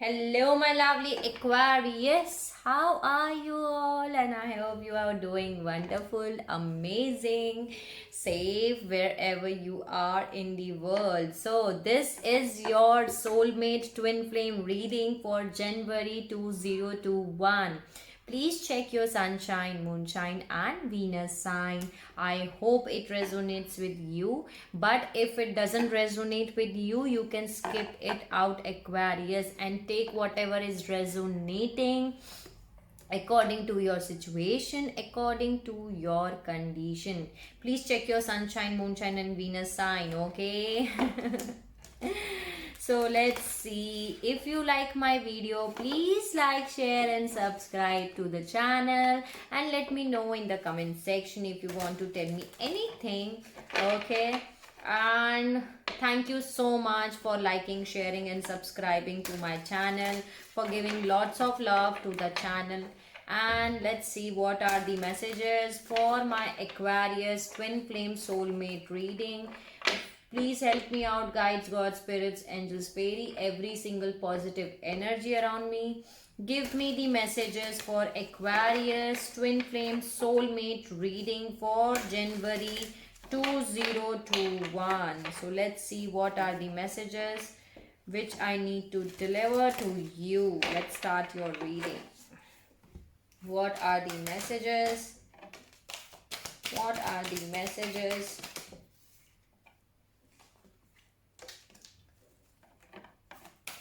Hello, my lovely Aquarius. How are you all? And I hope you are doing wonderful, amazing, safe wherever you are in the world. So, this is your soulmate twin flame reading for January 2021. Please check your sunshine, moonshine, and Venus sign. I hope it resonates with you. But if it doesn't resonate with you, you can skip it out, Aquarius, and take whatever is resonating according to your situation, according to your condition. Please check your sunshine, moonshine, and Venus sign, okay? So let's see. If you like my video, please like, share and subscribe to the channel, and let me know in the comment section if you want to tell me anything. Okay, and thank you so much for liking, sharing and subscribing to my channel, for giving lots of love to the channel. And let's see what are the messages for my Aquarius twin flame soulmate reading. Please help me out, guides, God, spirits, angels, fairy, every single positive energy around me. Give me the messages for Aquarius twin flame soulmate reading for January 2021. So let's see what are the messages which I need to deliver to you. Let's start your reading. What are the messages? What are the messages?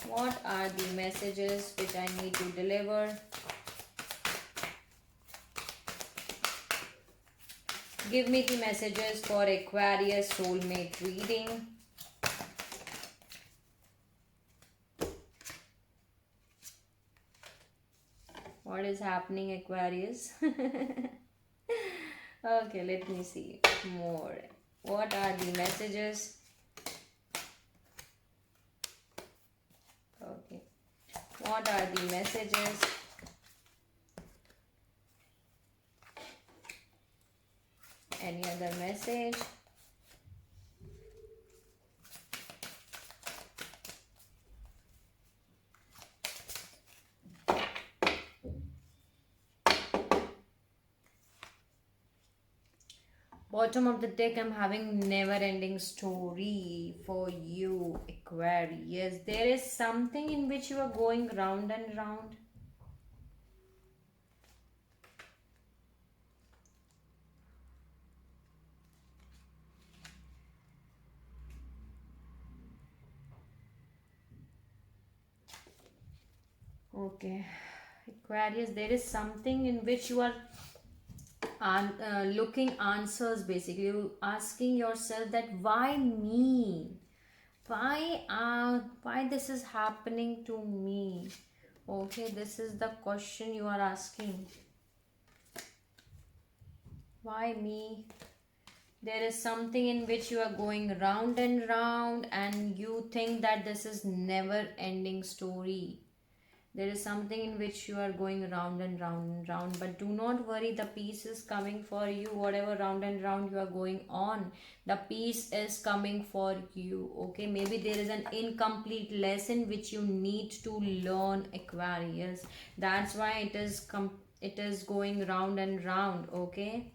What are the messages which I need to deliver? Give me the messages for Aquarius soulmate reading. What is happening, Aquarius? Okay, let me see more. What are the messages? Okay. What are the messages? Any other message? Bottom of the deck, I'm having never ending story for you, Aquarius. There is something in which you are going round and round. Okay, Aquarius, there is something in which you are looking answers, basically. You asking yourself that why me? Why this is happening to me? Okay, this is the question you are asking. Why me? There is something in which you are going round and round, and you think that this is never ending story. There is something in which you are going round and round and round, but do not worry, the peace is coming for you. Whatever round and round you are going on, the peace is coming for you. Okay, maybe there is an incomplete lesson which you need to learn, Aquarius. That's why it is going round and round. Okay,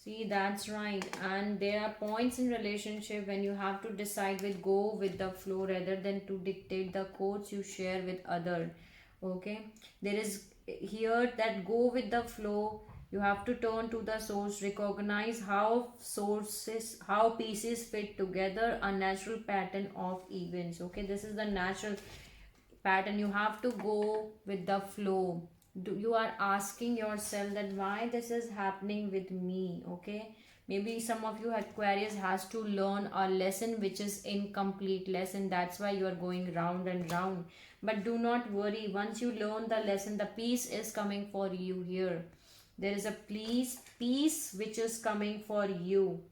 see, that's right. And there are points in relationship when you have to decide with go with the flow rather than to dictate the codes you share with other. Okay, there is here that go with the flow. You have to turn to the source, recognize how pieces fit together, a natural pattern of events. Okay, this is the natural pattern. You have to go with the flow. You are asking yourself that why this is happening with me. Okay, maybe some of you Aquarius has to learn a lesson which is incomplete lesson. That's why you are going round and round. But do not worry, once you learn the lesson, the peace is coming for you here. There is a peace which is coming for you.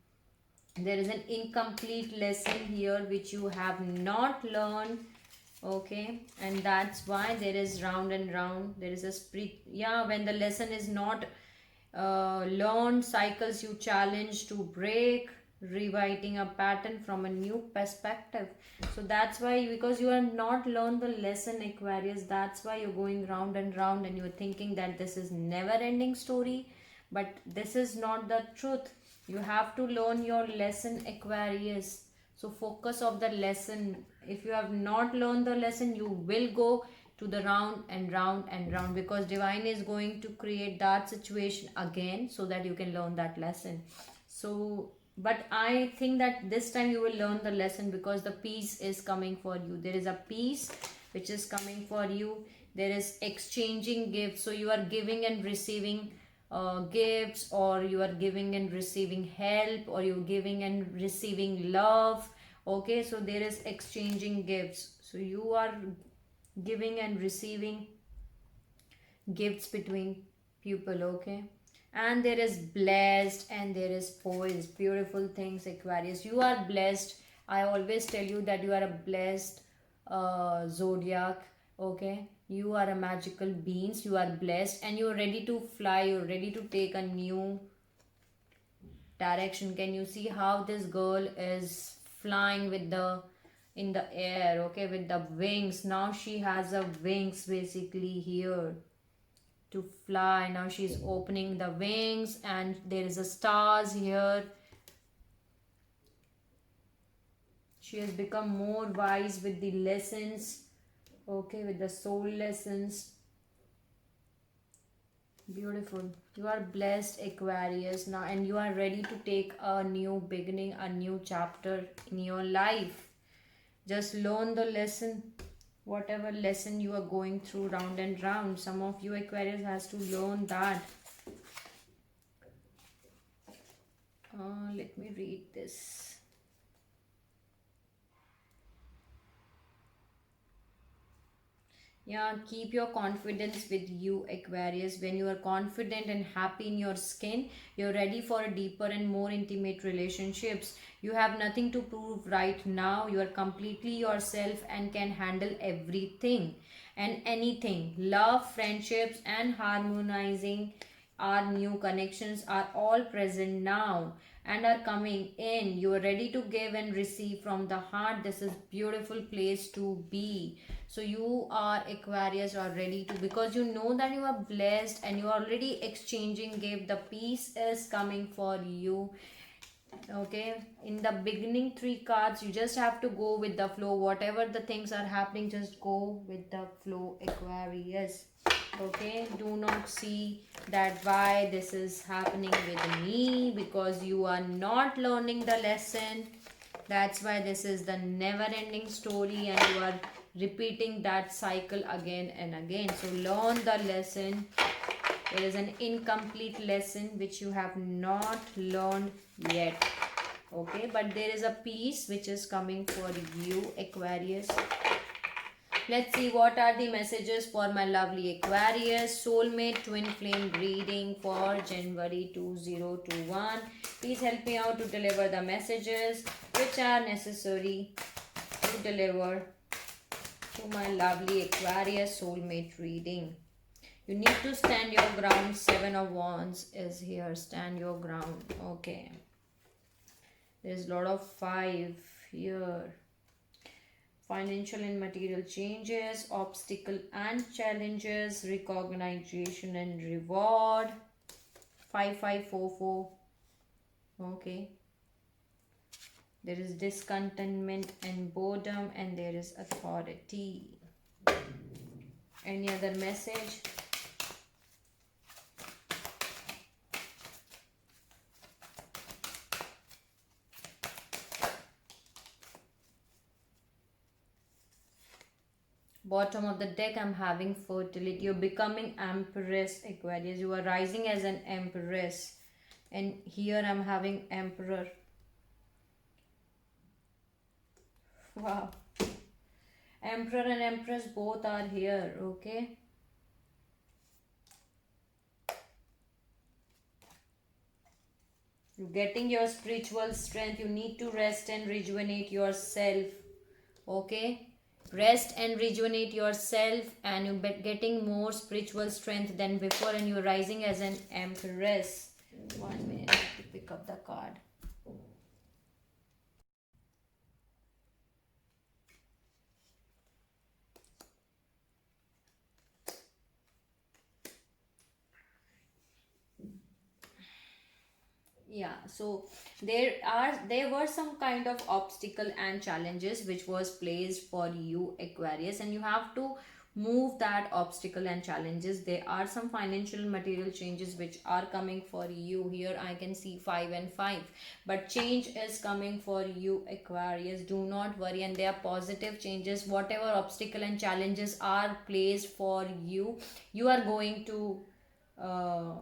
There is an incomplete lesson here which you have not learned. Okay, and that's why there is round and round. There is a spirit. Yeah, when the lesson is not learned, cycles you challenge to break. rewriting a pattern from a new perspective. So that's why, because you are not learned the lesson, Aquarius, that's why you're going round and round and you're thinking that this is never ending story. But this is not the truth. You have to learn your lesson, Aquarius. So focus of the lesson. If you have not learned the lesson, you will go to the round and round and round, because divine is going to create that situation again so that you can learn that lesson. So but I think that this time you will learn the lesson, because the peace is coming for you. There is a peace which is coming for you. There is exchanging gifts, so you are giving and receiving gifts, or you are giving and receiving help, or you're giving and receiving love. Okay, so there is exchanging gifts, so you are giving and receiving gifts between people. Okay, and there is blessed and there is poised, beautiful things, Aquarius. You are blessed. I always tell you that you are a blessed zodiac. Okay, you are a magical beings, you are blessed, and you're ready to fly, you're ready to take a new direction. Can you see how this girl is flying with the in the air? Okay, with the wings. Now she has a wings basically here to fly. Now she's opening the wings and there is a stars here. She has become more wise with the lessons. Okay, with the soul lessons. Beautiful. You are blessed, Aquarius, now, and you are ready to take a new beginning, a new chapter in your life. Just learn the lesson, whatever lesson you are going through round and round. Some of you, Aquarius, has to learn that. Let me read this. Yeah, keep your confidence with you, Aquarius. When you are confident and happy in your skin, you're ready for a deeper and more intimate relationships. You have nothing to prove right now. You are completely yourself and can handle everything and anything. Love, friendships, and harmonizing our new connections are all present now and are coming in. You are ready to give and receive from the heart. This is beautiful place to be. So you are, Aquarius, are ready to, because you know that you are blessed and you are already exchanging gift. The peace is coming for you. Okay, in the beginning 3 cards, you just have to go with the flow. Whatever the things are happening, just go with the flow, Aquarius. Okay, do not see that why this is happening with me, because you are not learning the lesson. That's why this is the never ending story and you are repeating that cycle again and again. So learn the lesson. It is an incomplete lesson which you have not learned yet. Okay, but there is a piece which is coming for you, Aquarius. Let's see what are the messages for my lovely Aquarius. Soulmate twin flame reading for January 2021. Please help me out to deliver the messages which are necessary to deliver to my lovely Aquarius soulmate reading. You need to stand your ground. 7 of Wands is here. Stand your ground. Okay. There's a lot of 5 here. Financial and material changes, obstacle and challenges, recognition and reward. 5544. Okay. There is discontentment and boredom, and there is authority. Any other message? Bottom of the deck, I'm having fertility. You're becoming Empress, Aquarius. You are rising as an Empress. And here I'm having Emperor. Wow. Emperor and Empress both are here, okay? You're getting your spiritual strength. You need to rest and rejuvenate yourself, okay? Rest and rejuvenate yourself, and you're getting more spiritual strength than before, and you're rising as an Empress. 1 minute to pick up the card. Yeah, so there were some kind of obstacle and challenges which was placed for you, Aquarius, and you have to move that obstacle and challenges. There are some financial material changes which are coming for you. Here I can see 5 and 5, but change is coming for you, Aquarius. Do not worry, and there are positive changes. Whatever obstacle and challenges are placed for you, you are going to uh,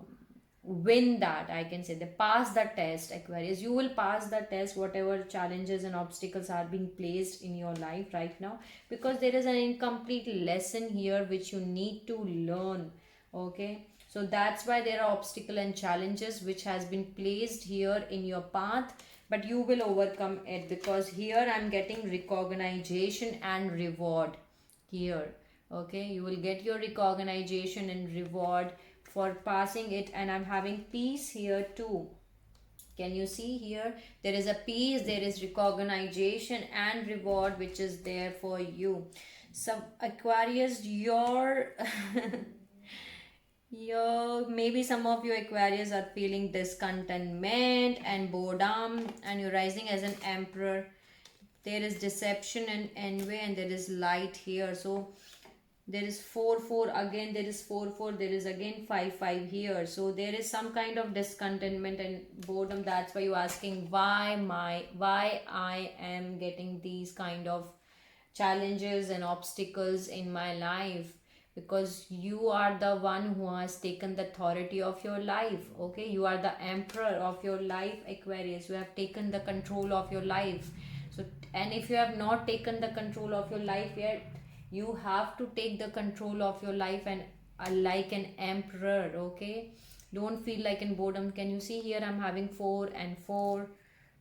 win that. I can say, they pass the test, Aquarius. You will pass the test, whatever challenges and obstacles are being placed in your life right now, because there is an incomplete lesson here which you need to learn. Okay, so that's why there are obstacle and challenges which has been placed here in your path, but you will overcome it, because here I'm getting recognition and reward here. Okay, you will get your recognition and reward for passing it, and I'm having peace here too. Can you see here? There is a peace, there is recognition and reward which is there for you. Some Aquarius, your your maybe some of you Aquarius are feeling discontentment and boredom, and you're rising as an emperor. There is deception and envy, and there is light here. So there is 4 4 again, there is 4 4, there is again 5 5 here. So there is some kind of discontentment and boredom. That's why you're asking why I am getting these kind of challenges and obstacles in my life, because you are the one who has taken the authority of your life. Okay, you are the emperor of your life, Aquarius. You have taken the control of your life. So, and if you have not taken the control of your life yet, you have to take the control of your life, and like an emperor. Okay, don't feel like in boredom. Can you see here I'm having 4 and 4.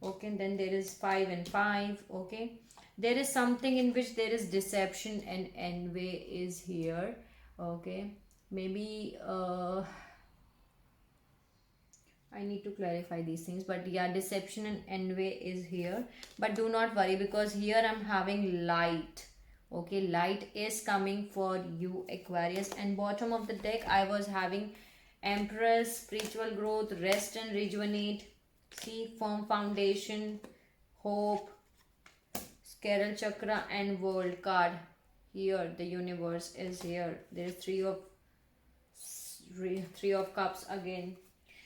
Okay, and then there is 5 and 5. Okay, there is something in which there is deception and envy is here. Okay, maybe I need to clarify these things, but yeah, deception and envy is here. But do not worry, because here I'm having light. Okay, light is coming for you, Aquarius. And bottom of the deck I was having Empress, spiritual growth, rest and rejuvenate. See, firm foundation, hope, Scaral chakra and world card. Here the universe is here. There is three of cups again.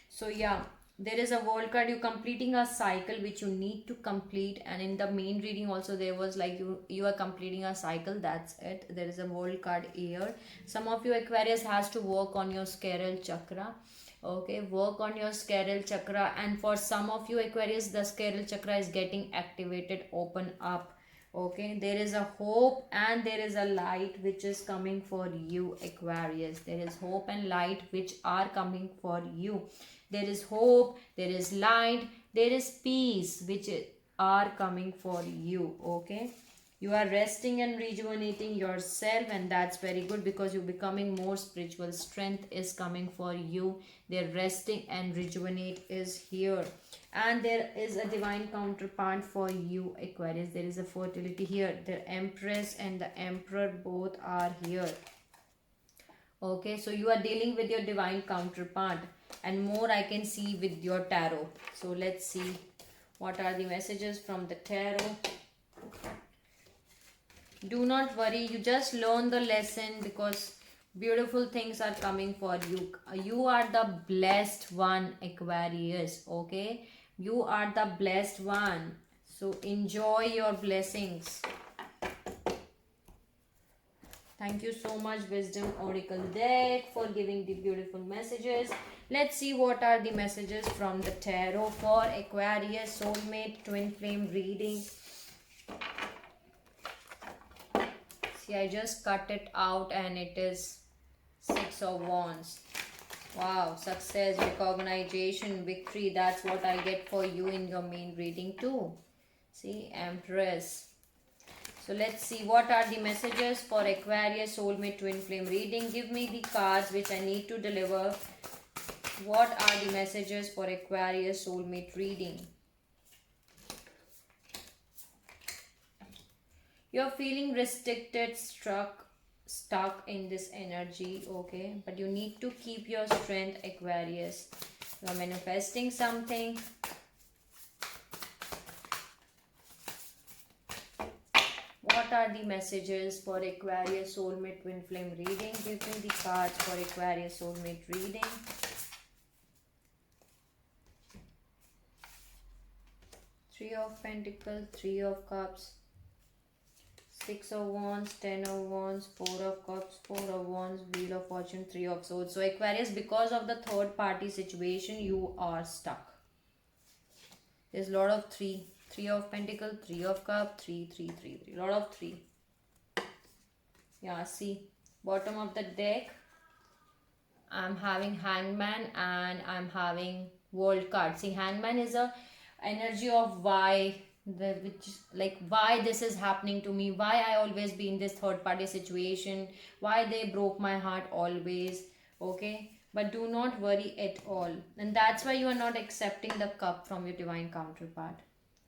So yeah, there is a world card. You completing a cycle which you need to complete, and in the main reading also there was like you are completing a cycle. That's it. There is a world card here. Some of you Aquarius has to work on your Scaral chakra. Okay, work on your Scaral chakra, and for some of you Aquarius, the Scaral chakra is getting activated, open up. Okay, there is a hope and there is a light which is coming for you, Aquarius. There is hope and light which are coming for you. There is hope, there is light, there is peace which are coming for you. Okay, you are resting and rejuvenating yourself, and that's very good, because you're becoming more spiritual. Strength is coming for you. Their resting and rejuvenate is here. And there is a divine counterpart for you, Aquarius. There is a fertility here. The Empress and the Emperor both are here. Okay, so you are dealing with your divine counterpart, and more I can see with your tarot. So let's see what are the messages from the tarot. Do not worry, you just learn the lesson, because beautiful things are coming for you. You are the blessed one, Aquarius. Okay, you are the blessed one. So enjoy your blessings. Thank you so much, Wisdom Oracle deck, for giving the beautiful messages. Let's see what are the messages from the tarot for Aquarius soulmate twin flame reading. See, I just cut it out and it is 6 of Wands. Wow, success, recognition, victory. That's what I get for you in your main reading too. See, Empress. So let's see what are the messages for Aquarius soulmate twin flame reading. Give me the cards which I need to deliver. What are the messages for Aquarius soulmate reading? You're feeling restricted, stuck, stuck in this energy, okay? But you need to keep your strength, Aquarius. You are manifesting something. What are the messages for Aquarius soulmate twin flame reading? Give me the cards for Aquarius soulmate reading. Three of Pentacles, Three of Cups, Six of Wands, Ten of Wands, Four of Cups, Four of Wands, Wheel of Fortune, Three of Swords. So Aquarius, because of the third party situation, you are stuck. There's a lot of three. Three of Pentacles, Three of Cups, three. A lot of three. Yeah, see. Bottom of the deck, I'm having Hangman and I'm having World card. See, Hangman is a energy of why, which like why this is happening to me, why I always be in this third party situation, why they broke my heart always. Okay, but do not worry at all, and that's why you are not accepting the cup from your divine counterpart.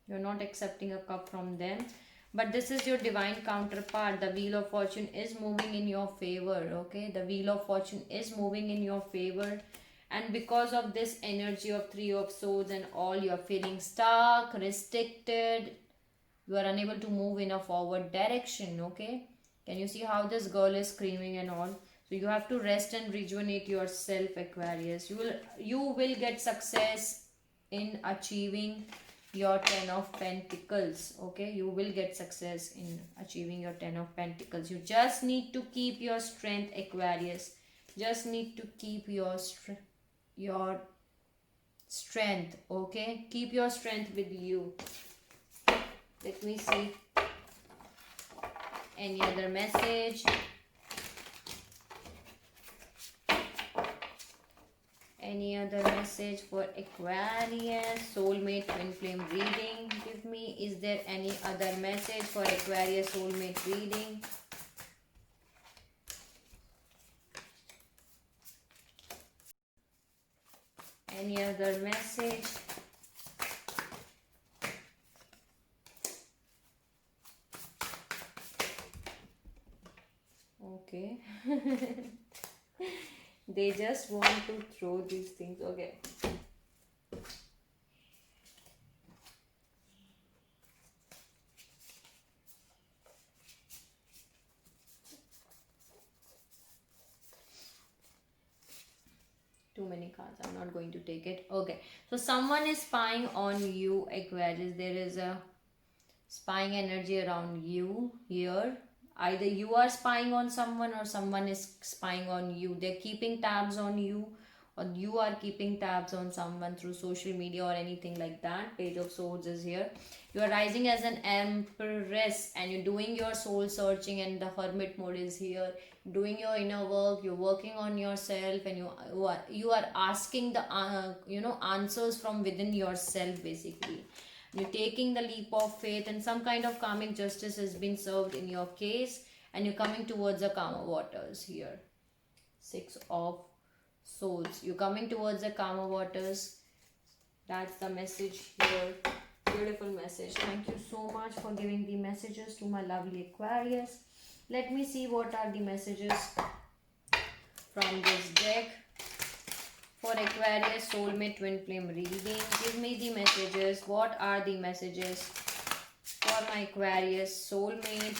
You're not accepting a cup from them, but this is your divine counterpart. The Wheel of Fortune is moving in your favor. Okay, the Wheel of Fortune is moving in your favor, and because of this energy of Three of Swords and all, you're feeling stuck, restricted, you are unable to move in a forward direction. Okay, can you see how this girl is screaming and all? So you have to rest and rejuvenate yourself, Aquarius. You will get success in achieving your Ten of Pentacles. Okay, you will get success in achieving your Ten of Pentacles. You just need to keep your strength, Aquarius. Just need to keep your strength. Okay, keep your strength with you. Let me see any other message. Any other message for Aquarius soulmate twin flame reading? Give me, is there any other message for Aquarius soulmate reading? Any other message? Okay. They just want to throw these things. Okay. Too many cards. I'm not going to take it. Okay. So someone is spying on you, Aquarius. There is a spying energy around you here. Either you are spying on someone or someone is spying on you. They're keeping tabs on you, or you are keeping tabs on someone through social media or anything like that. Page of Swords is here. You are rising as an Empress and you're doing your soul searching, and the Hermit mode is here. Doing your inner work, you're working on yourself, and you are asking the answers from within yourself, basically. You're taking the leap of faith, and some kind of karmic justice has been served in your case, and you're coming towards the calmer waters here. Six of Swords. You're coming towards the calmer waters. That's the message here. Beautiful message. Thank you so much for giving the messages to my lovely Aquarius. Let me see what are the messages from this deck for Aquarius soulmate twin flame reading. Give me the messages. What are the messages for my Aquarius soulmate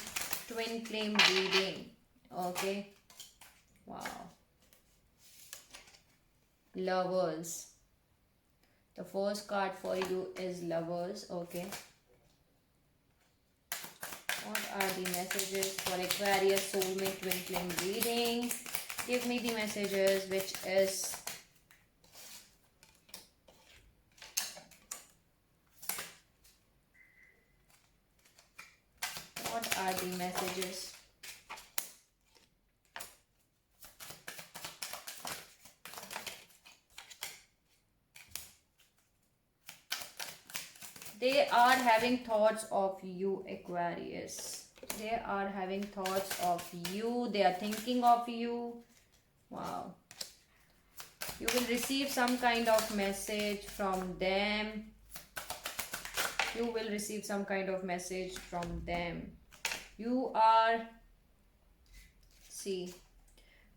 twin flame reading? Okay. Wow. Lovers. The first card for you is Lovers. Okay. What are the messages for Aquarius soulmate twin flame reading? Give me the messages, which is what are the messages? They are having thoughts of you, Aquarius. They are having thoughts of you. They are thinking of you. Wow. You will receive some kind of message from them. You will receive some kind of message from them. You are see,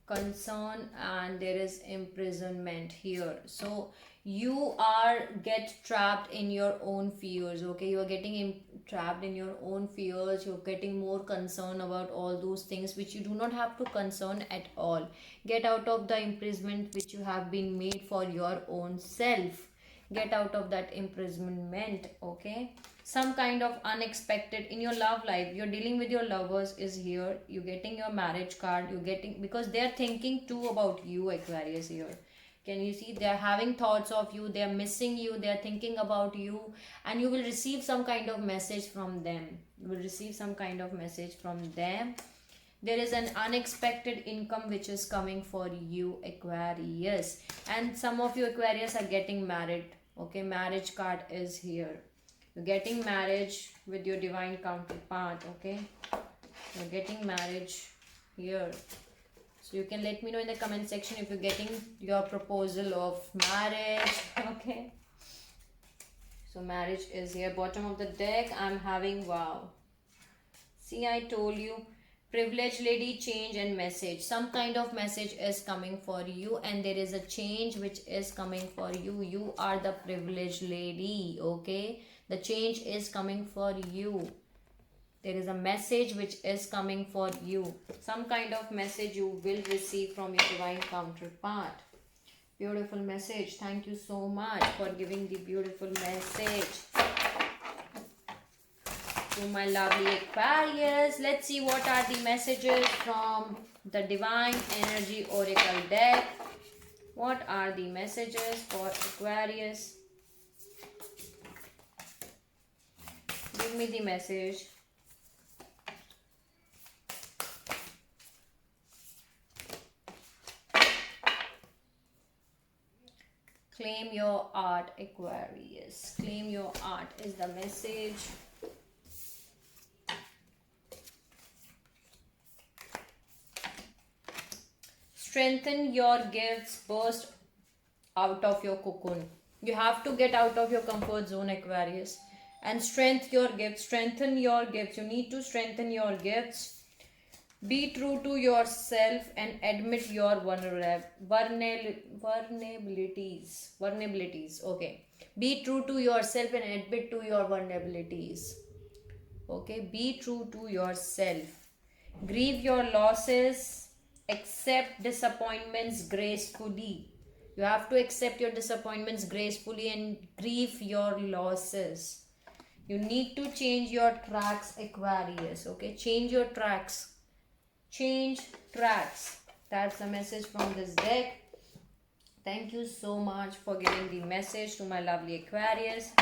concern, and there is imprisonment here. So you are get trapped in your own fears. Okay, you are getting trapped in your own fears. You're getting more concerned about all those things which you do not have to concern at all. Get out of the imprisonment which you have been made for your own self. Get out of that imprisonment. Okay, some kind of unexpected in your love life, you're dealing with your lovers is here. You're getting your marriage card, you're getting, because they're thinking too about you, Aquarius, here. Can you see, they're having thoughts of you, they're missing you, they're thinking about you, and you will receive some kind of message from them. You will receive some kind of message from them. There is an unexpected income which is coming for you, Aquarius, and some of you Aquarius are getting married. Okay, marriage card is here. You're getting marriage with your divine counterpart. Okay, you're getting marriage here. So you can let me know in the comment section if you're getting your proposal of marriage. Okay, so marriage is here. Bottom of the deck I'm having, wow, see, I told you, privileged lady, change and message. Some kind of message is coming for you, and there is a change which is coming for you. You are the privileged lady. Okay, the change is coming for you. There is a message which is coming for you. Some kind of message you will receive from your divine counterpart. Beautiful message. Thank you so much for giving the beautiful message to my lovely Aquarius. Let's see what are the messages from the Divine Energy Oracle deck. What are the messages for Aquarius? Give me the message. Claim your art, Aquarius. Claim your art is the message. Strengthen your gifts, burst out of your cocoon. You have to get out of your comfort zone, Aquarius, and strengthen your gifts. Strengthen your gifts. You need to strengthen your gifts. Be true to yourself and admit your vulnerabilities. Okay. Be true to yourself and admit to your vulnerabilities. Okay. Be true to yourself. Grieve your losses. Accept disappointments gracefully. You have to accept your disappointments gracefully and grieve your losses. You need to change your tracks, Aquarius. Okay. Change your tracks. Change tracks. That's the message from this deck. Thank you so much for giving the message to my lovely Aquarius.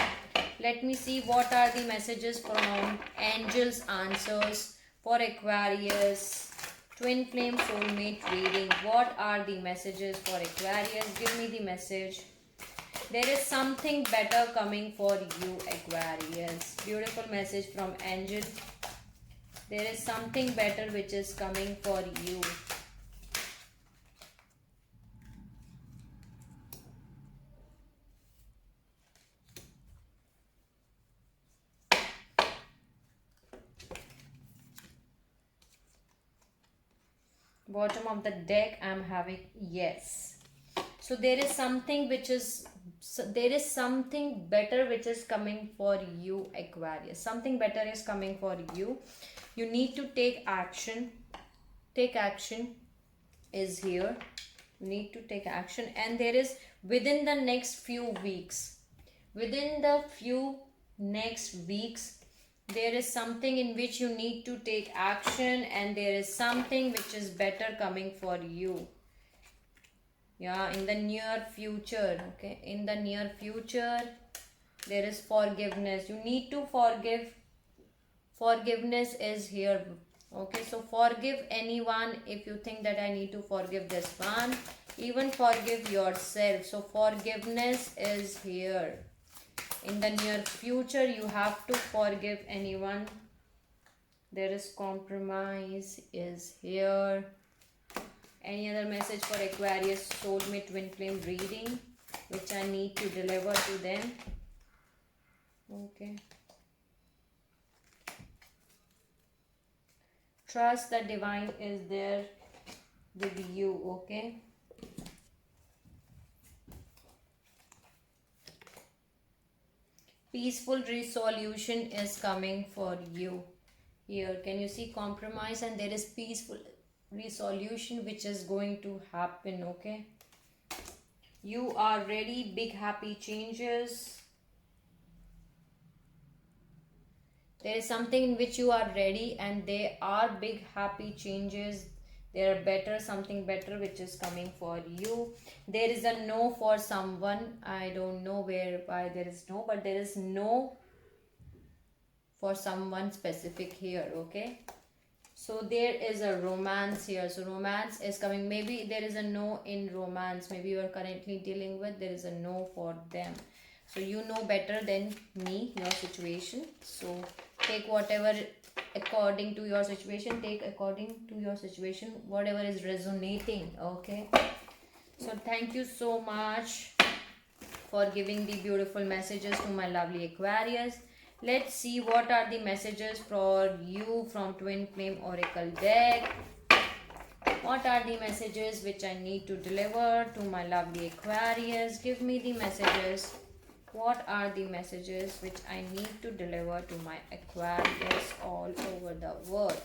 Let me see what are the messages from Angels Answers for Aquarius. Twin Flame Soulmate Reading. What are the messages for Aquarius? Give me the message. There is something better coming for you, Aquarius. Beautiful message from Angel. There is something better which is coming for you. Bottom of the deck I'm having, yes. So there is something which is, there is something better which is coming for you, Aquarius. Something better is coming for you. You need to take action. Take action is here. You need to take action, and there is within the next few weeks. Within the few next weeks, there is something in which you need to take action, and there is something which is better coming for you. Yeah, in the near future. Okay, in the near future, there is forgiveness. You need to forgive. Forgiveness is here. Okay, so forgive anyone if you think that I need to forgive this one. Even forgive yourself. So forgiveness is here. In the near future, you have to forgive anyone. There is compromise is here. Any other message for Aquarius Soulmate Twin Flame reading which I need to deliver to them? Okay. Trust the divine is there. with you. Okay, peaceful resolution is coming for you here. Can you see compromise, and there is peaceful resolution which is going to happen. Okay, you are ready, big happy changes. There is something in which you are ready, and there are big happy changes. There are better, something better which is coming for you. There is a no for someone. I don't know why there is no, but there is no for someone specific here. Okay, so there is a romance here. So romance is coming. Maybe there is a no in romance. Maybe you are currently dealing with, there is a no for them. So you know better than me your situation. So take whatever according to your situation. Take according to your situation whatever is resonating. Okay, so thank you so much for giving the beautiful messages to my lovely Aquarius. Let's see what are the messages for you from Twin Flame Oracle deck. What are the messages which I need to deliver to my lovely Aquarius? Give me the messages. What are the messages which I need to deliver to my Aquarius all over the world?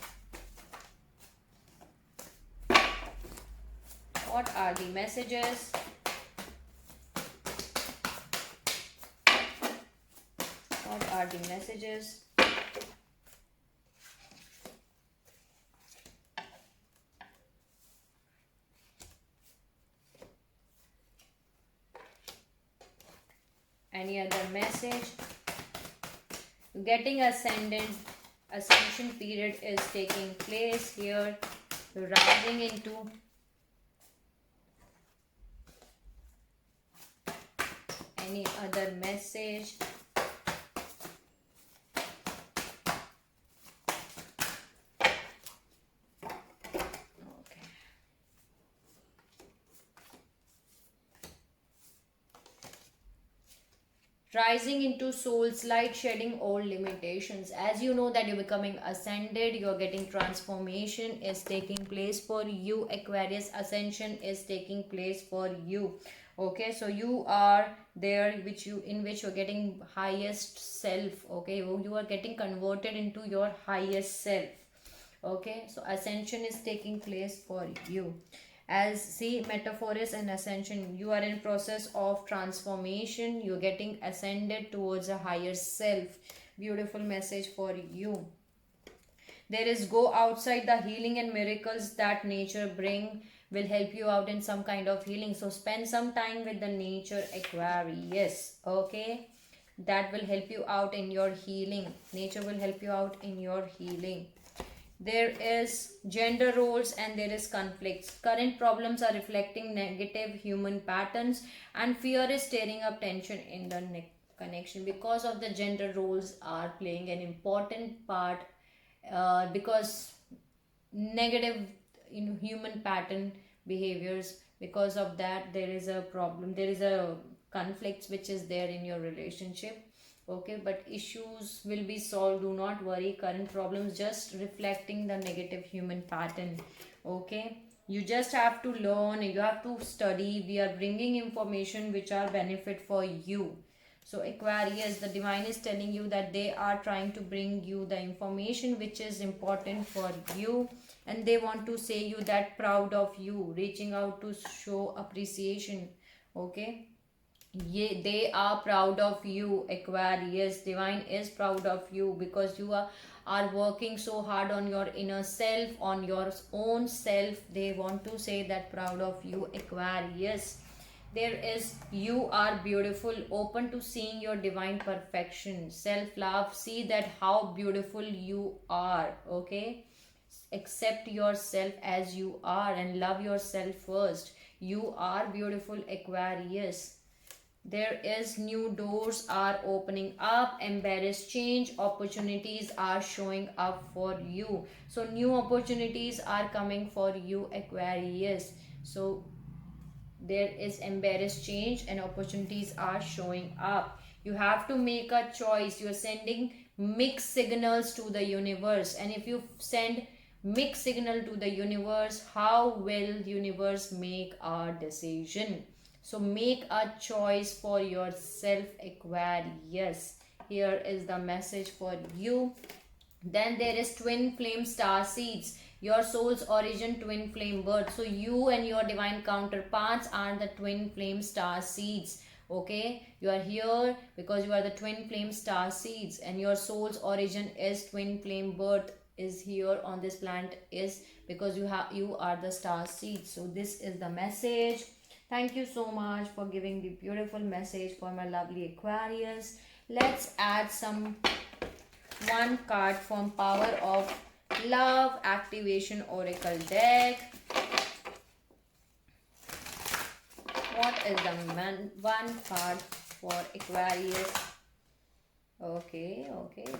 What are the messages? What are the messages? Any other message? Getting ascension period is taking place here. Rising into any other message? Rising into soul's light, shedding old limitations. As you know that you're becoming ascended, you're getting transformation is taking place for you. Aquarius, ascension is taking place for you. Okay, so you are there in which you're getting highest self. Okay, you are getting converted into your highest self. Okay, so ascension is taking place for you. As see, metaphor is an ascension. You are in process of transformation. You're getting ascended towards a higher self. Beautiful message for you. There is go outside. The healing and miracles that nature bring will help you out in some kind of healing. So spend some time with the nature, Aquarius. Okay, that will help you out in your healing. Nature will help you out in your healing. There is gender roles and there is conflicts. Current problems are reflecting negative human patterns, and fear is stirring up tension in the connection because of the gender roles are playing an important part, because negative human pattern behaviors, because of that there is a problem, there is a conflict which is there in your relationship. Okay, but issues will be solved, do not worry. Current problems just reflecting the negative human pattern. Okay, you just have to learn, you have to study. We are bringing information which are benefit for you. So Aquarius, the divine is telling you that they are trying to bring you the information which is important for you, and they want to say you that proud of you, reaching out to show appreciation. Okay, they are proud of you, Aquarius. Divine is proud of you because you are working so hard on your inner self, on your own self. They want to say that proud of you, Aquarius. There is, you are beautiful, open to seeing your divine perfection. Self love, see that how beautiful you are. Okay, accept yourself as you are and love yourself first. You are beautiful, Aquarius. There is new doors are opening up, embarrassed change, opportunities are showing up for you. So new opportunities are coming for you, Aquarius. So there is embarrassed change and opportunities are showing up. You have to make a choice. You are sending mixed signals to the universe, and if you send mixed signal to the universe. How will universe make our decision? So make a choice for yourself, Aquarius. Here is the message for you. Then there is twin flame star seeds, your soul's origin, twin flame birth. So you and your divine counterparts are the twin flame star seeds. Okay, you are here because you are the twin flame star seeds, and your soul's origin is twin flame birth is here on this planet is because you are the star seeds. So this is the message. Thank you so much for giving the beautiful message for my lovely Aquarius. Let's add some one card from Power of Love Activation Oracle deck. What is the one card for Aquarius? Okay,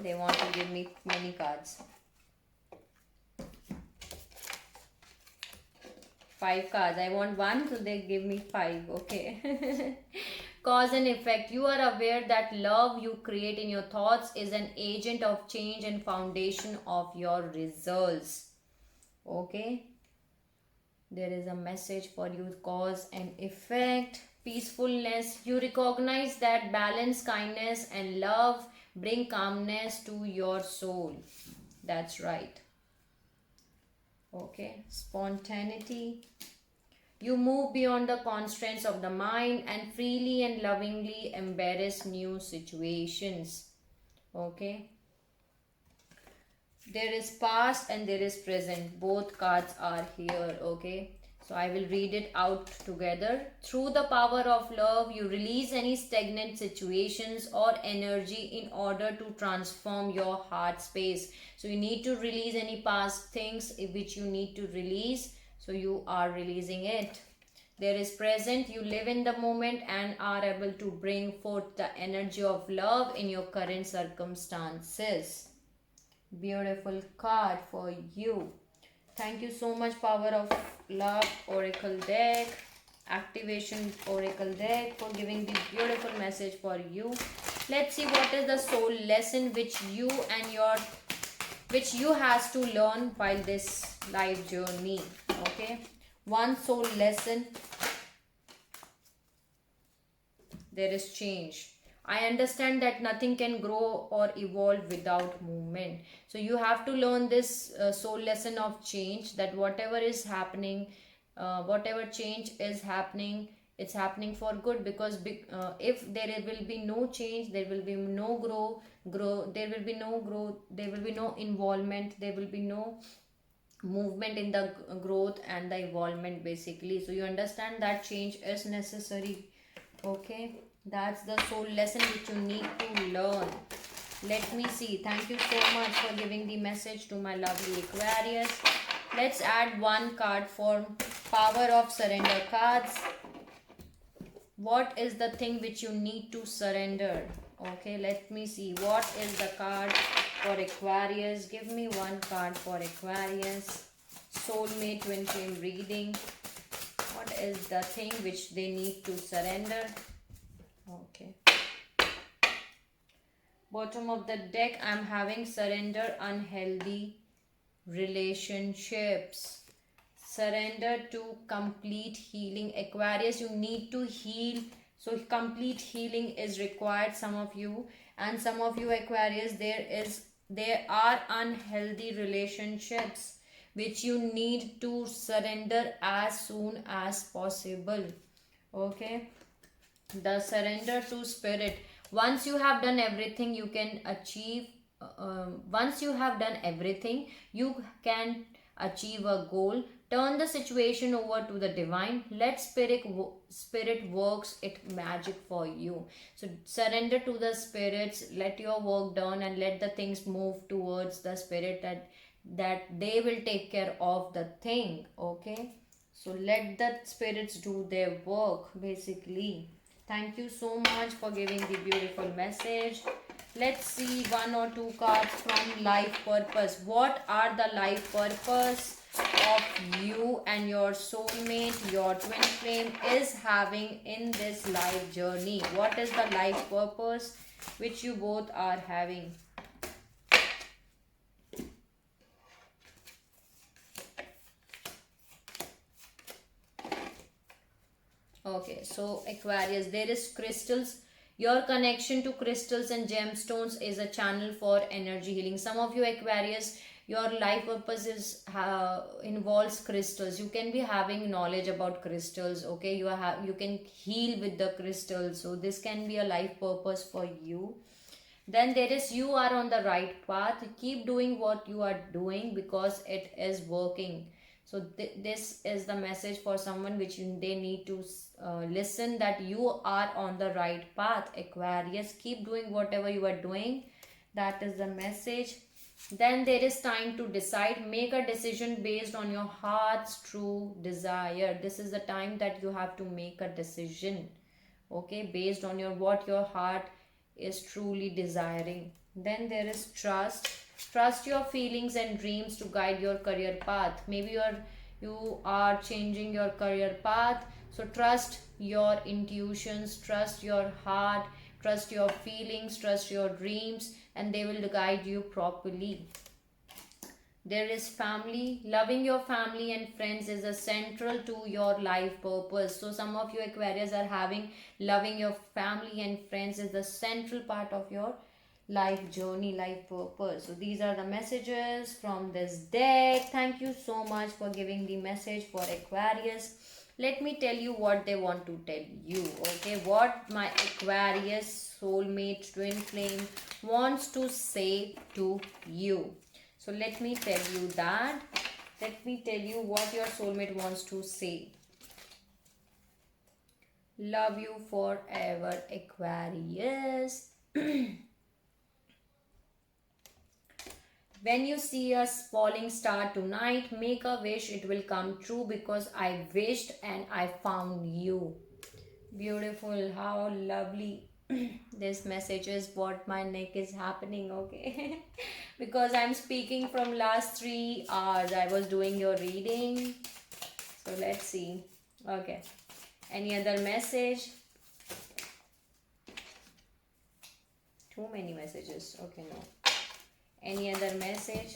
they want to give me many cards. 5 cards. I want one, so they give me 5. Okay. Cause and effect. You are aware that love you create in your thoughts is an agent of change and foundation of your results. Okay. There is a message for you. Cause and effect. Peacefulness. You recognize that balance, kindness and love bring calmness to your soul. That's right. Okay. Spontaneity. You move beyond the constraints of the mind and freely and lovingly embrace new situations. Okay. There is past and there is present. Both cards are here. Okay. So I will read it out together. Through the power of love, you release any stagnant situations or energy in order to transform your heart space. So you need to release any past things which you need to release. So you are releasing it. There is present. You live in the moment and are able to bring forth the energy of love in your current circumstances. Beautiful card for you. Thank you so much, Power of Love Oracle deck, Activation Oracle deck, for giving the beautiful message for you. Let's see what is the soul lesson which you has to learn while this life journey. Okay, one soul lesson. There is change. I understand that nothing can grow or evolve without movement. So you have to learn this soul lesson of change, that whatever is happening, whatever change is happening, it's happening for good, because if there will be no change, there will be no there will be no growth, there will be no involvement, there will be no movement in the growth and the involvement basically. So you understand that change is necessary. Okay, that's the soul lesson which you need to learn. Let me see. Thank you so much for giving the message to my lovely Aquarius. Let's add one card for Power of Surrender cards. What is the thing which you need to surrender? Okay, let me see. What is the card for Aquarius? Give me one card for Aquarius. Soulmate twin flame reading. What is the thing which they need to surrender? Okay. Bottom of the deck, I'm having surrender unhealthy relationships. Surrender to complete healing. Aquarius, you need to heal. So complete healing is required, some of you. And some of you Aquarius, there are unhealthy relationships which you need to surrender as soon as possible. Okay, the surrender to spirit. Once you have done everything, you can achieve once you have done everything, you can achieve a goal. Turn the situation over to the divine. Let spirit works it magic for you. So surrender to the spirits, let your work done, and let the things move towards the spirit, that they will take care of the thing. Okay, so let the spirits do their work basically. Thank you so much for giving the beautiful message. Let's see one or two cards from life purpose. What are the life purpose of you and your soulmate, your twin flame is having in this life journey? What is the life purpose which you both are having? Okay, so Aquarius, there is crystals. Your connection to crystals and gemstones is a channel for energy healing. Some of you Aquarius, your life purpose is involves crystals. You can be having knowledge about crystals. Okay, you can heal with the crystals. So this can be a life purpose for you. Then there is, you are on the right path. Keep doing what you are doing because it is working. So this is the message for someone which they need to listen, that you are on the right path. Aquarius, keep doing whatever you are doing. That is the message. Then there is time to decide. Make a decision based on your heart's true desire. This is the time that you have to make a decision, okay, based on what your heart is truly desiring. Then there is trust. Trust your feelings and dreams to guide your career path. Maybe you are changing your career path, so trust your intuitions, trust your heart, trust your feelings, trust your dreams, and they will guide you properly. There is family. Loving your family and friends is a central to your life purpose. So some of you Aquarius are having loving your family and friends is the central part of your life journey, life purpose. So these are the messages from this deck. Thank you so much for giving the message for Aquarius. Let me tell you what they want to tell you. Okay, what my Aquarius soulmate twin flame wants to say to you. So let me tell you that. Let me tell you what your soulmate wants to say. Love you forever, Aquarius. When you see a falling star tonight, make a wish, it will come true, because I wished and I found you. Beautiful, how lovely. This message is what my neck is happening, okay? Because I'm speaking from last 3 hours. I was doing your reading. So let's see. Okay. Any other message? Too many messages. Okay, no. Any other message?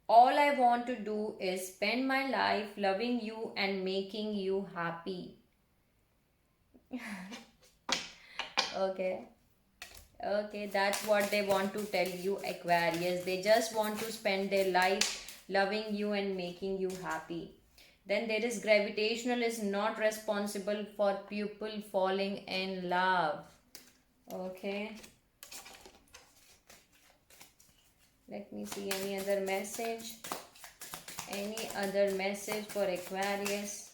All I want to do is spend my life loving you and making you happy. Okay. Okay, that's what they want to tell you, Aquarius. They just want to spend their life loving you and making you happy. Then there is gravitational is not responsible for people falling in love. Okay. Let me see any other message. Any other message for Aquarius?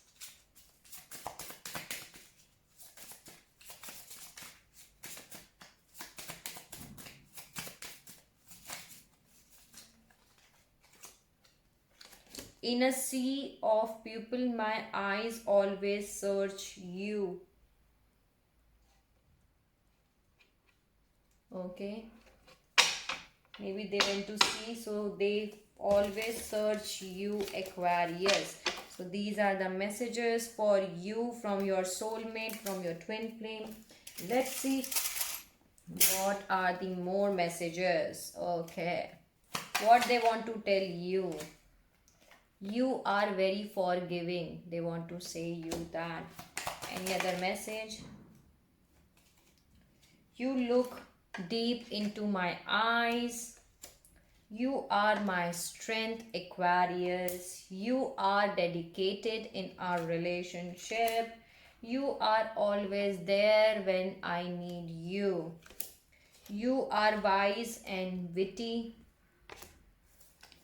In a sea of people, my eyes always search you. Okay. Maybe they went to sea, so they always search you, Aquarius. So these are the messages for you from your soulmate, from your twin flame. Let's see what are the more messages. Okay. What they want to tell you. You are very forgiving. They want to say you that. Any other message? You look deep into my eyes. You are my strength, Aquarius. You are dedicated in our relationship. You are always there when I need you. You are wise and witty.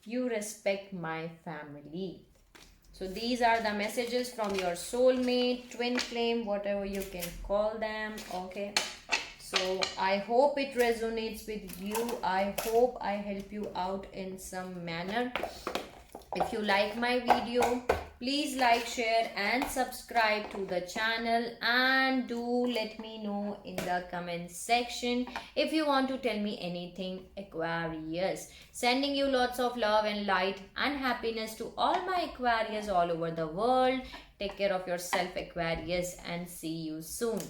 You respect my family. So these are the messages from your soulmate, twin flame, whatever you can call them. Okay. So I hope it resonates with you. I hope I help you out in some manner. If you like my video, please like, share and subscribe to the channel, and do let me know in the comment section if you want to tell me anything, Aquarius. Sending you lots of love and light and happiness to all my Aquarius all over the world. Take care of yourself, Aquarius, and see you soon.